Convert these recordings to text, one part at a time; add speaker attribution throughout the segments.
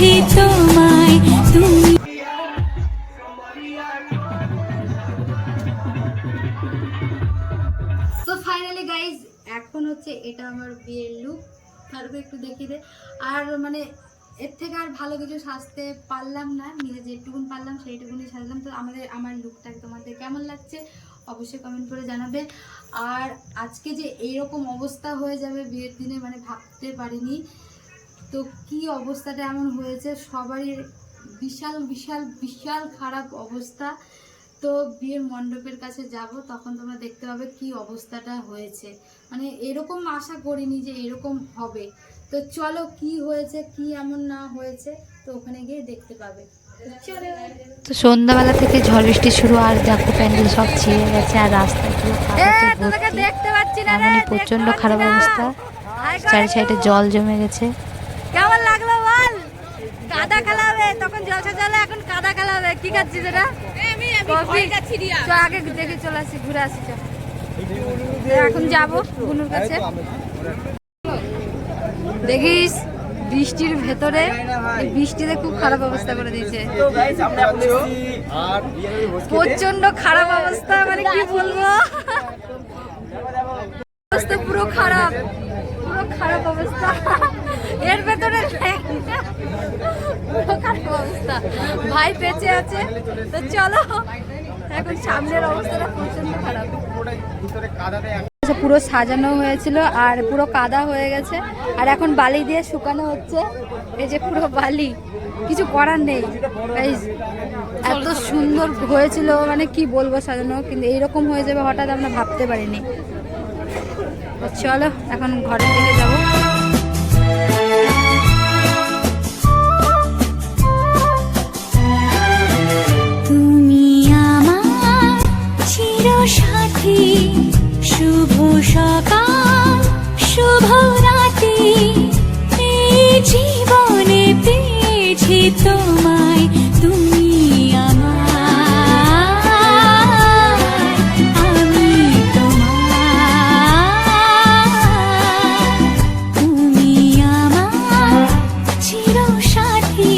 Speaker 1: পেয়েছি তোমায় তুমি।
Speaker 2: তো ফাইনালি গাইজ এখন হচ্ছে এটা আমার বিয়ের লুক। তারপরে একটু দেখিয়ে দে। আর মানে এর থেকে আর ভালো কিছু সাজতে পারলাম না, নিজে যেটুকুন পারলাম সেইটুকুনি সাজলাম। তো আমার লুকটা তোমাদের কেমন লাগছে অবশ্যই কমেন্ট করে জানাবে। আর আজকে যে এইরকম অবস্থা হয়ে যাবে বিয়ের দিনে মানে ভাবতে পারিনি। তো কি অবস্থাটা এমন হয়েছে, সবারই বিশাল বিশাল বিশাল খারাপ অবস্থা। তো বিয়ের মণ্ডপের কাছে যাব তখন তোমরা দেখতে পাবে কি অবস্থাটা হয়েছে। মানে এরকম আশা করিনি যে এরকম হবে। তো চলো কি হয়েছে কি এমন না হয়েছে তো ওখানে গিয়ে দেখতে পাবে।
Speaker 3: তো সন্ধ্যাবেলা থেকে ঝড় বৃষ্টি শুরু, আর দেখো প্যান্ডেল সব ছিঁড়ে গেছে আর রাস্তায় পুরো
Speaker 2: দেখতে পাচ্ছি না রে,
Speaker 3: এমনই প্রচন্ড খারাপ অবস্থা, চারি সাইডে জল জমে গেছে।
Speaker 2: কেমন লাগলো বল? কাদা খেলাবে তখন জলসা জলে, এখন কাদা খেলাবে। কি খাচ্ছিস এটা? আগে দেখে চলে আসি, ঘুরে আসি। এখন যাবো বুনুর কাছে। দেখিস বৃষ্টির ভেতরে, বৃষ্টিতে খুব খারাপ অবস্থা করে দিয়েছে, প্রচন্ড খারাপ অবস্থা। মানে কি বলবো, অবস্থা পুরো খারাপ, পুরো খারাপ অবস্থা। এর ভেতরে পুরো খারাপ অবস্থা। ভাই বেঁচে আছে। তো চলো এখন সামনের অবস্থাটা প্রচন্ড খারাপ। পুরো সাজানো হয়েছিল আর পুরো কাদা হয়ে গেছে, আর এখন বালি দিয়ে শুকানো হচ্ছে। এই যে পুরো বালি, কিছু করার নেই। এত সুন্দর হয়েছিল মানে কি বলবো সাজানো, কিন্তু এইরকম হয়ে যাবে হঠাৎ আমরা ভাবতে পারিনি। চলো এখন ঘরের দিকে যাবো।
Speaker 1: তুমি আমার চিরসাথী, শুভ সকাল শুভ রাতি, এই জীবনে পেয়েছি তোমায় তুমি আমার, আমি তোমার, তুমি আমার চিরসাথী।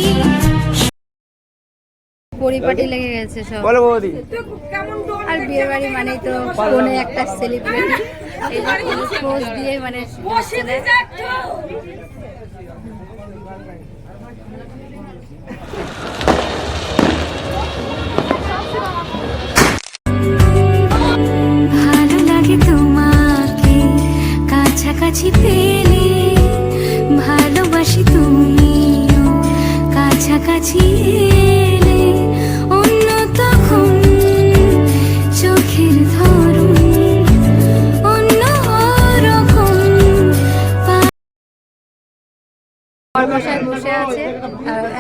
Speaker 2: পরিপাটি লেগে গেছে সব। আর বিয়ে বাড়ি মানেই তো ফোনে একটা সেলিব্রিটি, এই পোজ দিয়ে মানে
Speaker 1: ভালো লাগে তোমাকে কাছাকাছি পেলে, ভালোবাসি তুমিও কাছাকাছি এলে, অন্য তখন চোখের ধরুন অন্য রকম।
Speaker 2: বরমশাই বসে আছে,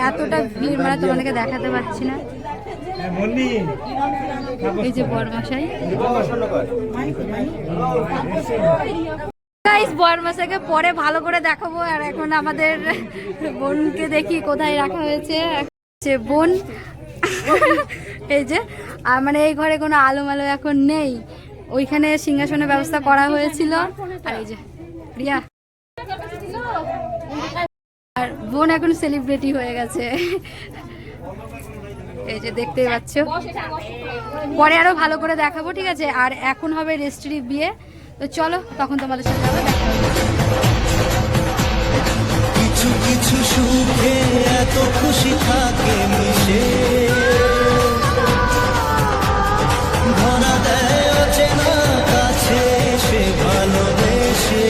Speaker 2: এতটা ভিড় মানে তোমাদেরকে দেখাতে পারছি না। এই যে বরমশাই, বরমশাইকে পরে ভালো করে দেখাবো। আর এখন আমাদের বোনকে দেখি কোথায় রাখা হয়েছে। বোন এই যে, আর মানে এই ঘরে কোনো আলো মালো এখন নেই, ওইখানে সিংহাসনের ব্যবস্থা করা হয়েছিল। আর এই যে রিয়া, আর বোন এখন সেলিব্রিটি হয়ে গেছে, এই যে দেখতেই পাচ্ছ। পরে আরো ভালো করে দেখাবো, ঠিক আছে? আর এখন হবে রেজিস্ট্রি বিয়ে। তো চলো তখন তোমাদের সাথে আবার দেখা হবে।
Speaker 4: কিছু কিছু সুখে এত খুশি থাকে মিশে, ধরা দেয় অচেনা কাছে সে ভালোবেসে।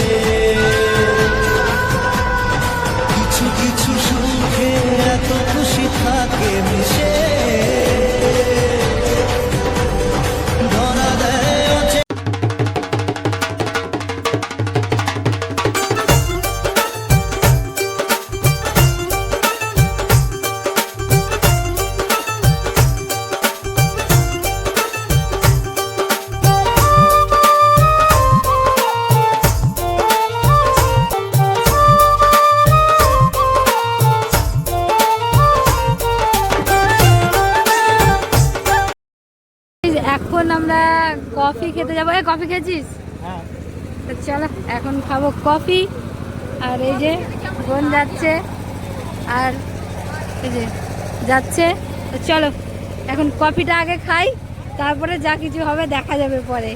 Speaker 4: কিছু কিছু সুখে এত খুশি থাকে মিশে, ধরা দেয় অচেনা।
Speaker 2: এখন আমরা কফি খেতে যাবো। কফি খেয়েছিস? তো চলো এখন খাবো কফি। আর এই যে বোন যাচ্ছে, আর এই যে যাচ্ছে। তো চলো এখন কফিটা আগে খাই, তারপরে যা কিছু হবে দেখা যাবে পরে।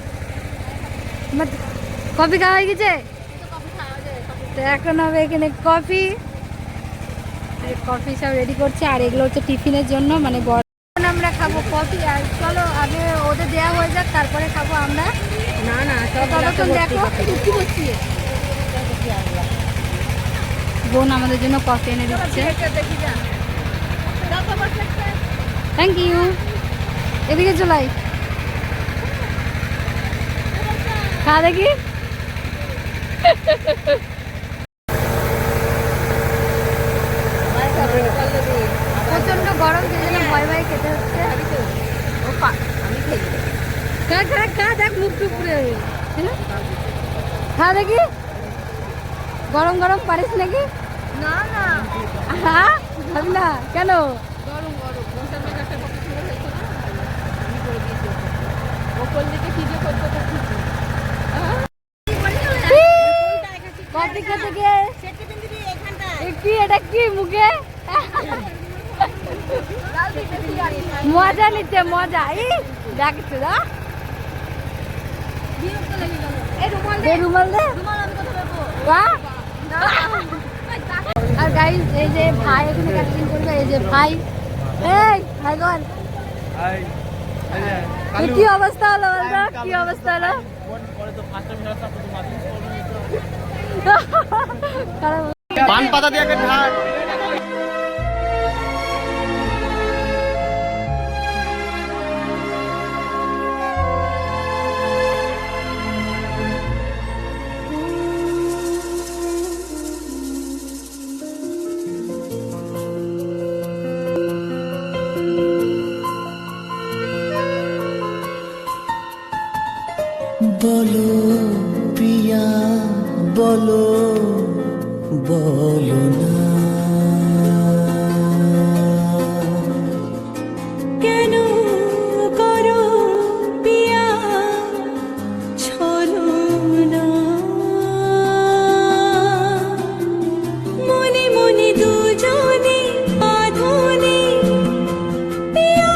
Speaker 2: কফি খাওয়া হয়ে গেছে, তো এখন হবে এখানে কফি। কফি সব রেডি করছে, আর এগুলো হচ্ছে টিফিনের জন্য, মানে বড়। আমরা খাবো কফি, আর চলো আগে ওদের দেওয়া হয়ে যাক, তারপরে খাবো আমরা। না না ততক্ষণ দেখো কি করছি। বোন আমাদের জন্য কফি এনে দিচ্ছে, থ্যাংক ইউ। এদিকে চলাই খা দেখি। প্রচন্ড গরম, সেই জন্য ভয় ভয় খেতে হচ্ছে। খা দেখ মুখ টুক পুড়ে খা দেখি। গরম গরম পারিস নাকি? না না, হ্যাঁ ভাবি না কেন? কফি খেতে গিয়ে কি এটা কি মুখে মজা নিচ্ছে, মজা। এই দেখছো না, রুমাল দে। আর গাইস এই যে ভাই এখানে ক্যাটারিং করবে, এই যে ভাই, এই ভাই গন কি অবস্থা হলো বলতো, কি অবস্থা হলো?
Speaker 5: পান পাতা দিয়ে ঢাক।
Speaker 4: বলো প্রিয়া বলো, বলো না
Speaker 1: কেন করো পিয়া ছলনা, মনে মনে দুজনে বাঁধনে পিয়া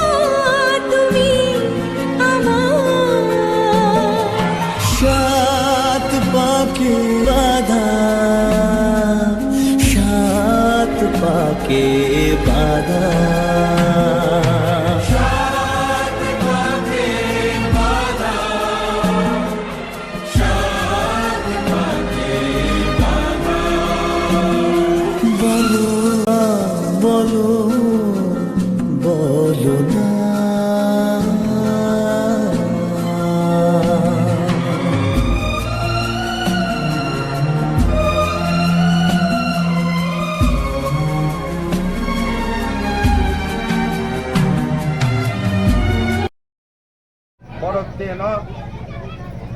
Speaker 1: তুমি আমার।
Speaker 4: সাত পাকে বাধা, সাত পাকে বাধা, বলো বলো বলো না
Speaker 5: বরত্বেন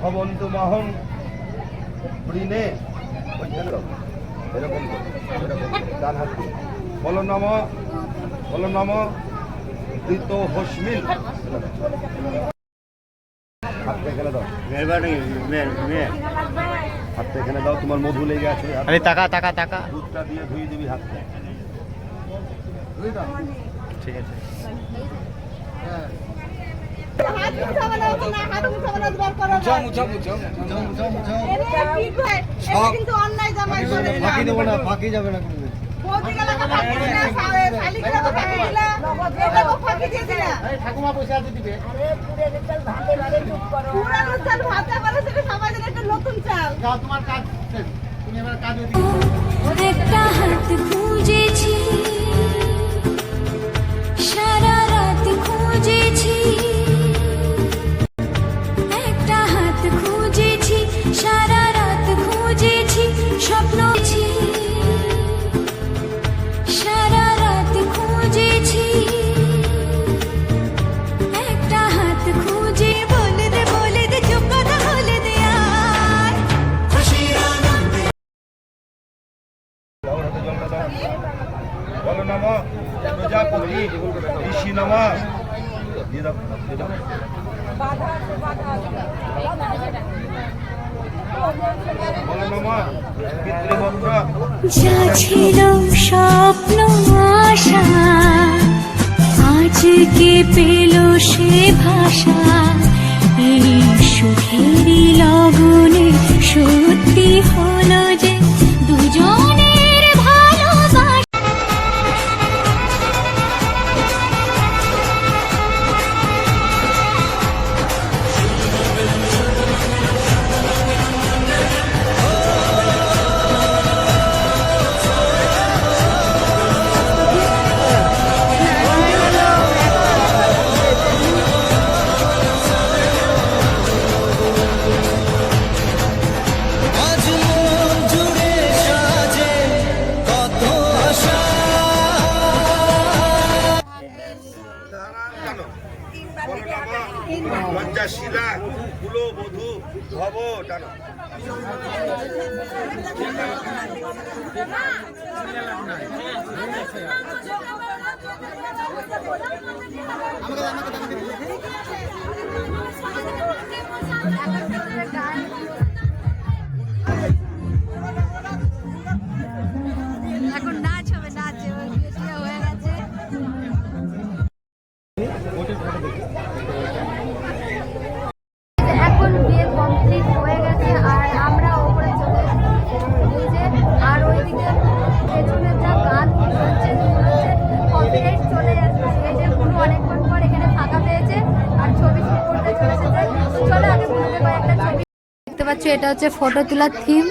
Speaker 5: ভবন্তু মহং ঋণে। এরকম ডান হাত দিয়ে বলো নম, বলো নম ঋত হস্মিন। হাতটা এখানে দাও, হাতটা এখানে দাও। তোমার মধু লেগে আছে,
Speaker 6: আরে টাকা টাকা টাকা
Speaker 5: দুধটা দিয়ে ধুয়ে দিবি হাতটা।
Speaker 6: ঠিক আছে।
Speaker 5: ফাঁকি যাবে না। ঠাকুমা পয়সা আছে দিবে। তোমার কাজ শেষ, তুমি এবার কাজ
Speaker 1: একটা হাত খুঁজেছি, সারা রাত খুঁজেছি, একটা হাত খুঁজেছি, সারা রাত খুঁজেছি, স্বপ্ন সারা রাত খুঁজেছি, একটা হাত খুঁজে। বলে দে চুপ কথা বলে দে আর
Speaker 5: বলো নম প্রজাপতি ঋষি নম। দিয়ে দাও, দিয়ে দাও। বলো নমঃ পিতৃমন্ত্র।
Speaker 1: যা ছিল স্বপ্ন আশা আজকে পেল সে ভাষা, এই সুখেরই লগনে সত্যি হলো যে দুজনের ভালোবাসা।
Speaker 4: আজ মন জুড়ে সাজে কত আশা।
Speaker 5: জানো বলো নমঃ লজ্জাশীলা কুলবধূ ভব জানো।
Speaker 2: এখন নাচ হবে, নাচ এবার বিয়ে টিয়ে হয়ে গেছে। এখন বিয়ে কমপ্লিট হয়ে গেছে আর আমরা ওপরে চলে এসেছি এই যে। আর ওইদিকে পেছনে যা গান হচ্ছে কপিরাইট চলে যাচ্ছে। এই যে পুরো অনেকক্ষণ পর এখানে ফাঁকা পেয়েছে আর ছবি শুট করতে চলে এসেছে। চলো আগে পুরোকে কয়েকটা ছবি দেখতে পাচ্ছ, এটা হচ্ছে ফটো তোলার থিম।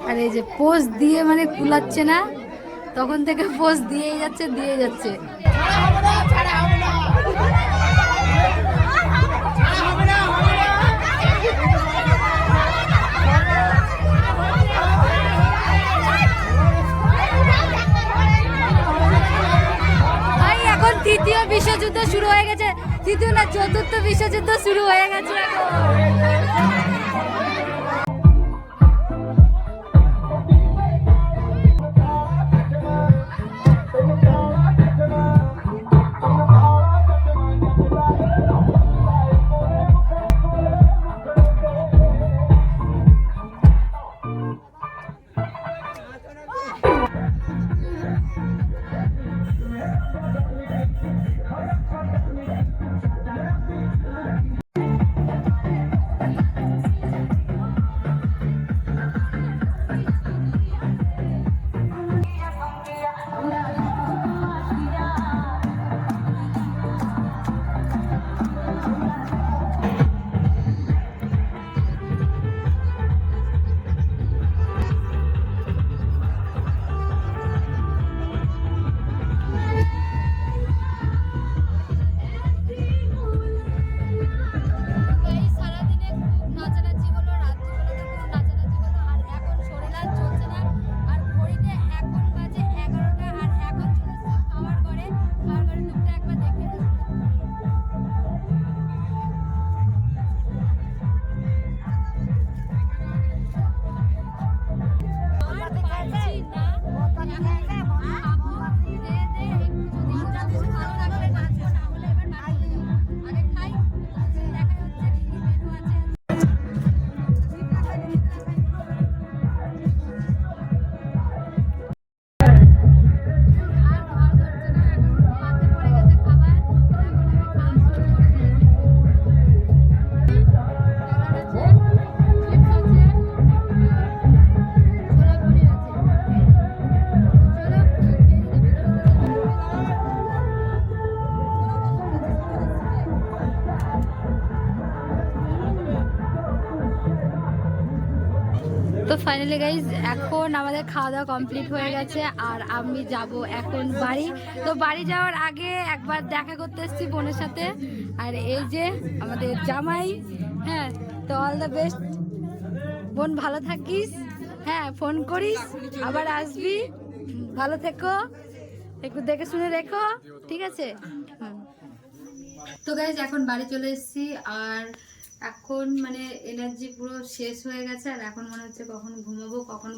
Speaker 2: আর এই যে পোজ দিয়ে মানে কুলাচ্ছে না, তখন থেকে পোজ দিয়েই যাচ্ছে দিয়ে যাচ্ছে। ভাই এখন তৃতীয় বিশ্বযুদ্ধ শুরু হয়ে গেছে, তৃতীয় না চতুর্থ বিশ্বযুদ্ধ শুরু হয়ে গেছে এখন। তো ফাইনালি গাইজ এখন আমাদের খাওয়া দাওয়া কমপ্লিট হয়ে গেছে আর আমি যাব এখন বাড়ি। তো বাড়ি যাওয়ার আগে একবার দেখা করতে এসেছি বোনের সাথে। আর এই যে আমাদের জামাই, হ্যাঁ তো অল দ্য বেস্ট বোন, ভালো থাকিস, হ্যাঁ ফোন করিস, আবার আসবি, ভালো থেকো, একটু দেখে শুনে রেখো, ঠিক আছে। তো গাইজ এখন বাড়ি চলে এসেছি আর এখন মানে এনার্জি পুরো শেষ হয়ে গেছে আর এখন মনে হচ্ছে কখন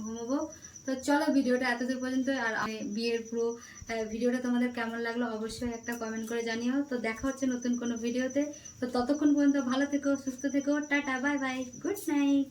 Speaker 2: ঘুমাবো। তো চলো ভিডিওটা এতদূর পর্যন্ত। আর বিয়ের পুরো ভিডিওটা তোমাদের কেমন লাগলো অবশ্যই একটা কমেন্ট করে জানিও। তো দেখা হচ্ছে নতুন কোনো ভিডিওতে। তো ততক্ষণ পর্যন্ত ভালো থেকো, সুস্থ থেকো, tata, bye bye, good night.